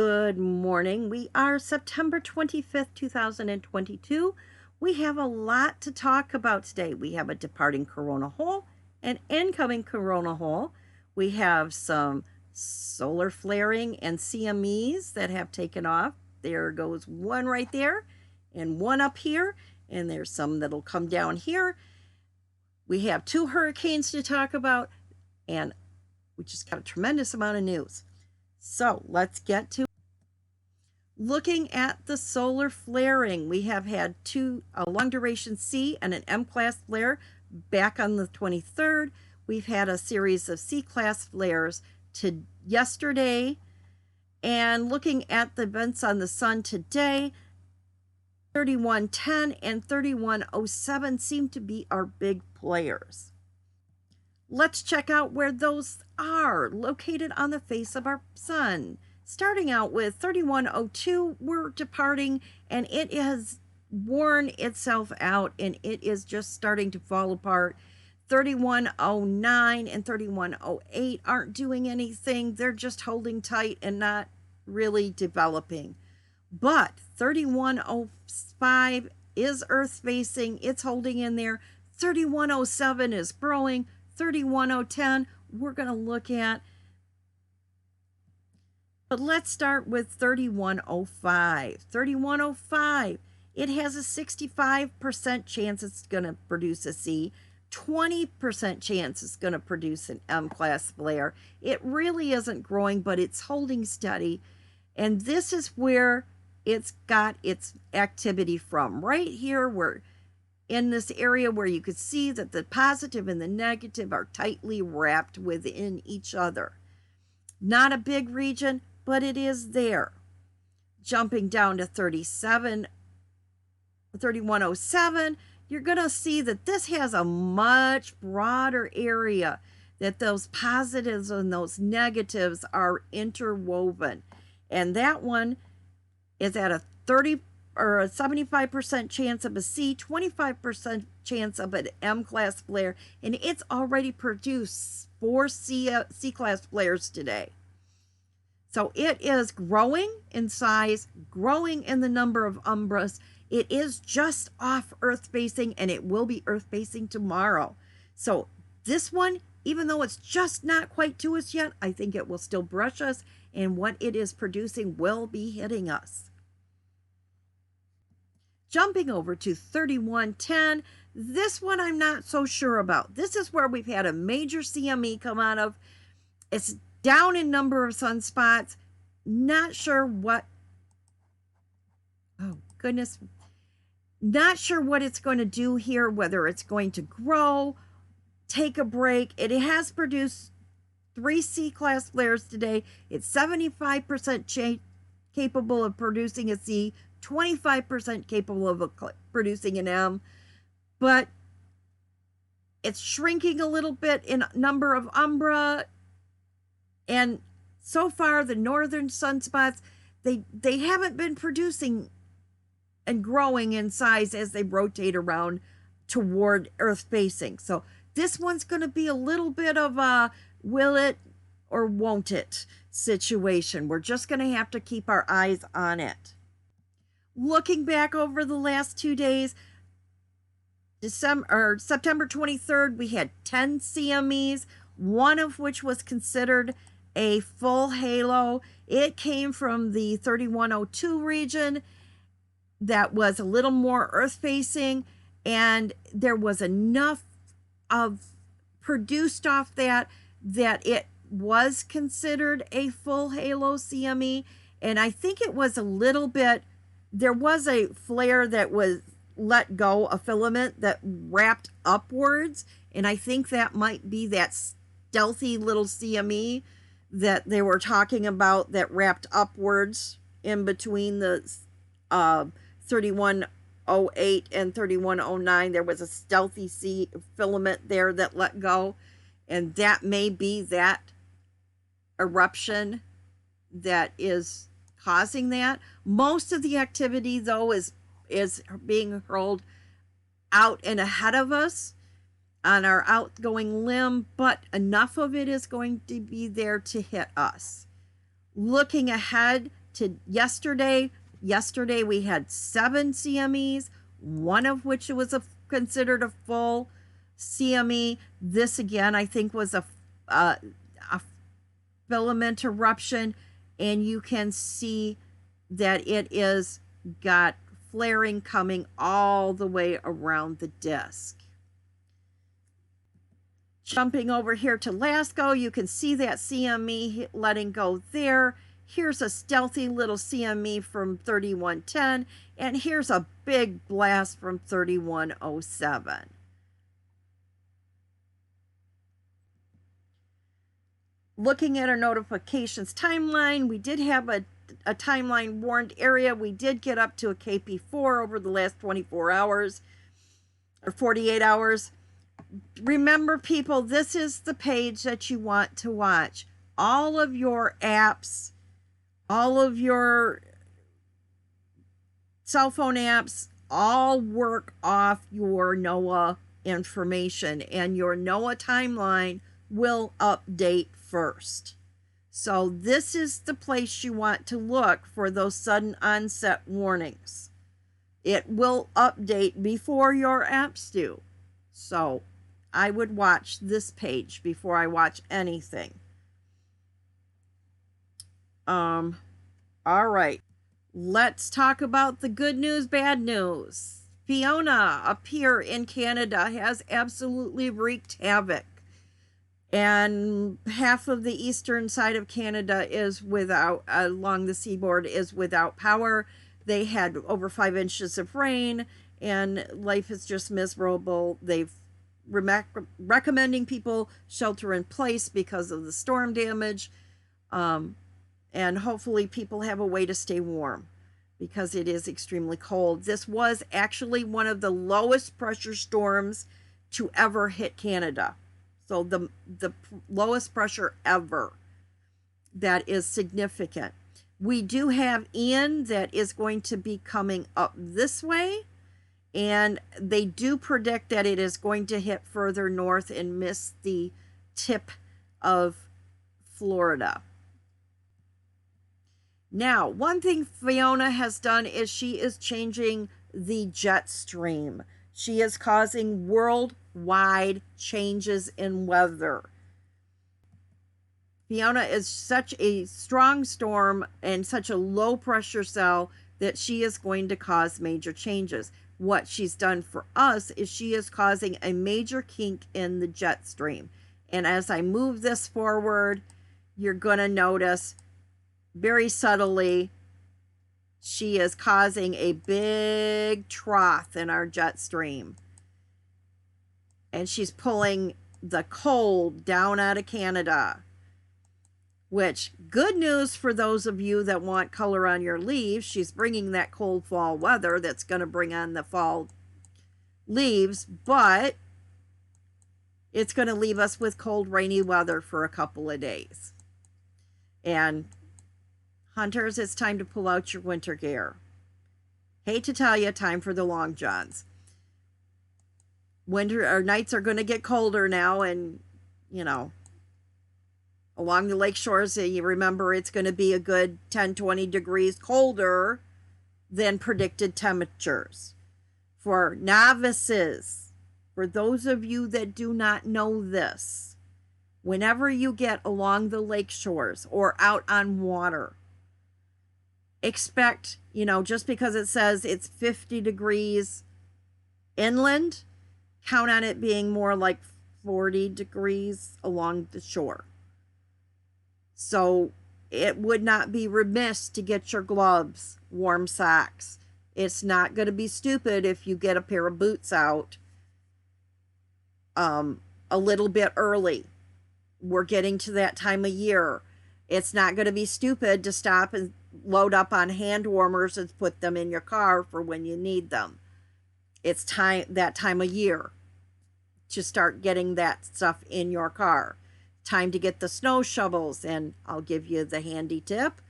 Good morning. We are September 25th, 2022. We have a lot to talk about today. We have a departing coronal hole, an incoming coronal hole. We have some solar flaring and CMEs that have taken off. There goes one right there and one up here, and there's some that'll come down here. We have two hurricanes to talk about, and we just got a tremendous amount of news. So let's get to looking at the solar flaring. We have had a long duration C and an M class flare back on the 23rd. We've had a series of C class flares to yesterday. And looking at the events on the sun today, 3110 and 3107 seem to be our big players. Let's check out where those are located on the face of our sun. Starting out with 3102, we're departing, and it has worn itself out, and it is just starting to fall apart. 3109 and 3108 aren't doing anything. They're just holding tight and not really developing. But 3105 is Earth facing. It's holding in there. 3107 is growing. 31010 we're going to look at. But let's start with 3105. 3105, it has a 65% chance it's going to produce a C, 20% chance it's going to produce an M-class flare. It really isn't growing, but it's holding steady. And this is where it's got its activity from. Right here, we're in this area where you could see that the positive and the negative are tightly wrapped within each other. Not a big region, but it is there. Jumping down to 3107, you're going to see that this has a much broader area, that those positives and those negatives are interwoven. And that one is at a 75% chance of a C, 25% chance of an M-class flare, and it's already produced 4 C-class flares today. So it is growing in size, growing in the number of umbras. It is just off Earth facing, and it will be Earth facing tomorrow. So this one, even though it's just not quite to us yet, I think it will still brush us, and what it is producing will be hitting us. Jumping over to 3110, this one I'm not so sure about. This is where we've had a major CME come out of. It's down in number of sunspots. Not sure what, oh goodness, not sure what it's going to do here, whether it's going to grow, take a break. It has produced 3 C-class flares today. It's 75% capable of producing a C, 25% capable of producing an M, but it's shrinking a little bit in number of umbra. And so far, the northern sunspots, they haven't been producing and growing in size as they rotate around toward Earth facing. So this one's going to be a little bit of a will it or won't it situation. We're just going to have to keep our eyes on it. Looking back over the last 2 days, September 23rd, we had 10 CMEs, one of which was considered a full halo. It came from the 3102 region that was a little more Earth facing, and there was enough of produced off that it was considered a full halo CME. And I think it was a little bit, there was a flare that was let go, a filament that wrapped upwards, and I think that might be that stealthy little CME that they were talking about that wrapped upwards in between the 3108 and 3109. There was a stealthy C filament there that let go, and that may be that eruption that is causing that. Most of the activity, though, is being hurled out and ahead of us on our outgoing limb, but enough of it is going to be there to hit us. Looking ahead to yesterday we had 7 CMEs, one of which was considered a full CME. This again, I think, was a filament eruption, and you can see that it is got flaring coming all the way around the disk. Jumping over here to LASCO, you can see that CME letting go there. Here's a stealthy little CME from 3110, and here's a big blast from 3107. Looking at our notifications timeline, we did have a timeline warned area. We did get up to a KP4 over the last 24 hours or 48 hours. Remember, people, this is the page that you want to watch. All of your apps, all of your cell phone apps, all work off your NOAA information, and your NOAA timeline will update first. So this is the place you want to look for those sudden onset warnings. It will update before your apps do. So I would watch this page before I watch anything. All right. Let's talk about the good news, bad news. Fiona up here in Canada has absolutely wreaked havoc. And half of the eastern side of Canada is without, along the seaboard, is without power. They had over 5 inches of rain, and life is just miserable. They've recommending people shelter in place because of the storm damage. And hopefully people have a way to stay warm because it is extremely cold. This was actually one of the lowest pressure storms to ever hit Canada. So the lowest pressure ever. That is significant. We do have Ian that is going to be coming up this way, and they do predict that it is going to hit further north and miss the tip of Florida. Now, one thing Fiona has done is she is changing the jet stream. She is causing worldwide changes in weather. Fiona is such a strong storm and such a low pressure cell that she is going to cause major changes. What she's done for us is she is causing a major kink in the jet stream. And as I move this forward, you're going to notice very subtly she is causing a big trough in our jet stream. And she's pulling the cold down out of Canada. Which, good news for those of you that want color on your leaves. She's bringing that cold fall weather that's going to bring on the fall leaves. But it's going to leave us with cold, rainy weather for a couple of days. And hunters, it's time to pull out your winter gear. Hate to tell you, time for the long johns. Winter or nights are going to get colder now, and you know, along the lake shores, you remember it's going to be a good 10-20 degrees colder than predicted temperatures. For novices, for those of you that do not know this, whenever you get along the lake shores or out on water, expect, just because it says it's 50 degrees inland, count on it being more like 40 degrees along the shore. So it would not be remiss to get your gloves, warm socks. It's not going to be stupid if you get a pair of boots out a little bit early. We're getting to that time of year. It's not going to be stupid to stop and load up on hand warmers and put them in your car for when you need them. It's that time of year to start getting that stuff in your car. Time to get the snow shovels, and I'll give you the handy tip.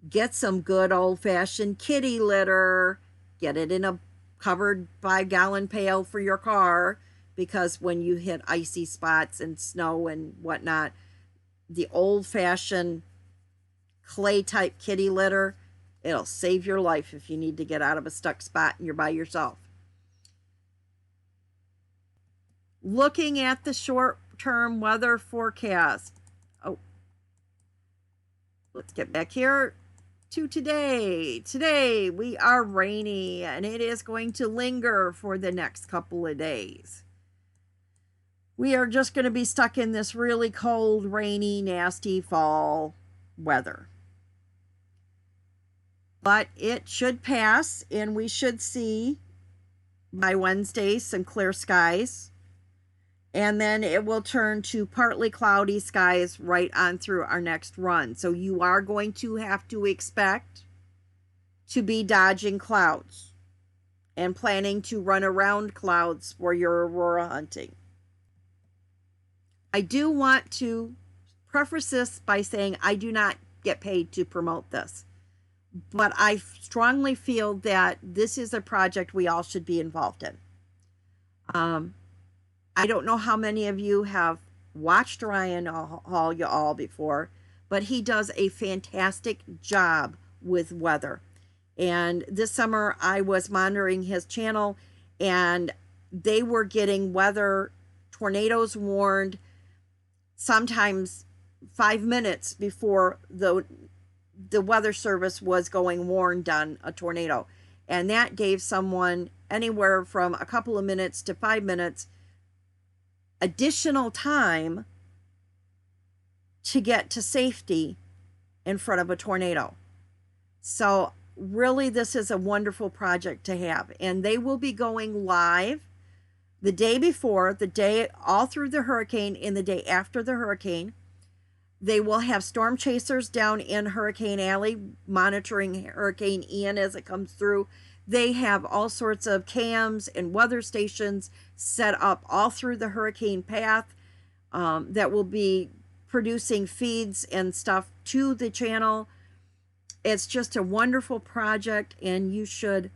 Get some good old-fashioned kitty litter. Get it in a covered 5-gallon pail for your car, because when you hit icy spots and snow and whatnot, the old-fashioned clay type kitty litter. It'll save your life if you need to get out of a stuck spot and you're by yourself. Looking at the short-term weather forecast. Oh, let's get back here to today. Today we are rainy and it is going to linger for the next couple of days. We are just going to be stuck in this really cold, rainy, nasty fall weather. But it should pass and we should see by Wednesday some clear skies. And then it will turn to partly cloudy skies right on through our next run. So you are going to have to expect to be dodging clouds and planning to run around clouds for your aurora hunting. I do want to preface this by saying I do not get paid to promote this, but I strongly feel that this is a project we all should be involved in. I don't know how many of you have watched Ryan Hall y'all before, but he does a fantastic job with weather. And this summer I was monitoring his channel and they were getting weather, tornadoes warned sometimes 5 minutes before the weather service was going warned on a tornado. And that gave someone anywhere from a couple of minutes to 5 minutes additional time to get to safety in front of a tornado. So really, this is a wonderful project to have. And they will be going live the day before, the day all through the hurricane, and the day after the hurricane. They will have storm chasers down in Hurricane Alley monitoring Hurricane Ian as it comes through. They have all sorts of cams and weather stations set up all through the hurricane path that will be producing feeds and stuff to the channel. It's just a wonderful project and you should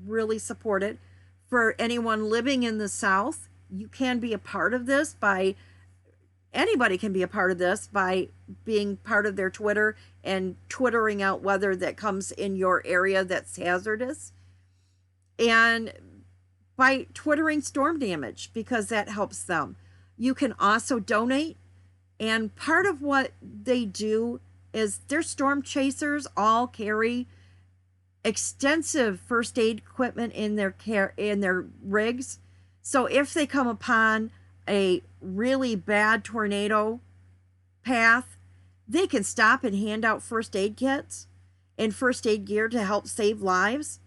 really support it. For anyone living in the South, you can be a part of this by, anybody can be a part of this by being part of their Twitter and twittering out weather that comes in your area that's hazardous. And by twittering storm damage, because that helps them. You can also donate. And part of what they do is their storm chasers all carry extensive first aid equipment in their rigs. So if they come upon a really bad tornado path, they can stop and hand out first aid kits and first aid gear to help save lives.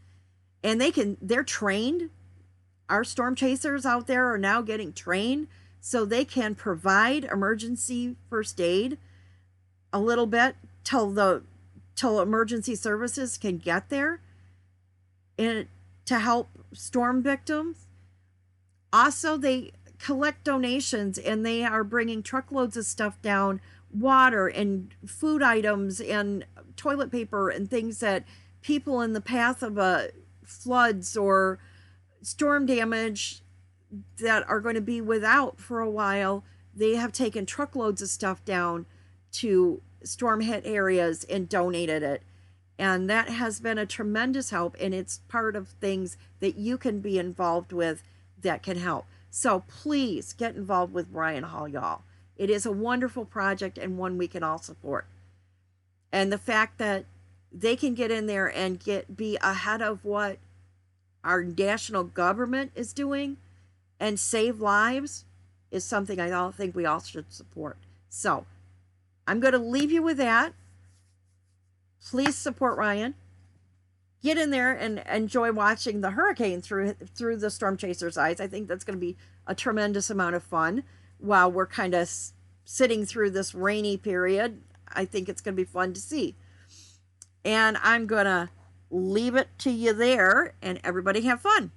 And they're trained. Our storm chasers out there are now getting trained so they can provide emergency first aid a little bit till emergency services can get there and to help storm victims. Also, they collect donations and they are bringing truckloads of stuff down, water and food items and toilet paper and things that people in the path of floods or storm damage that are going to be without for a while. They have taken truckloads of stuff down to storm hit areas and donated it. And that has been a tremendous help. And it's part of things that you can be involved with that can help. So please get involved with Ryan Hall, y'all. It is a wonderful project and one we can all support. And the fact that they can get in there and be ahead of what our national government is doing and save lives is something I think we all should support. So I'm going to leave you with that. Please support Ryan. Get in there and enjoy watching the hurricane through the storm chaser's eyes. I think that's going to be a tremendous amount of fun while we're kind of sitting through this rainy period. I think it's going to be fun to see. And I'm going to leave it to you there, and everybody have fun.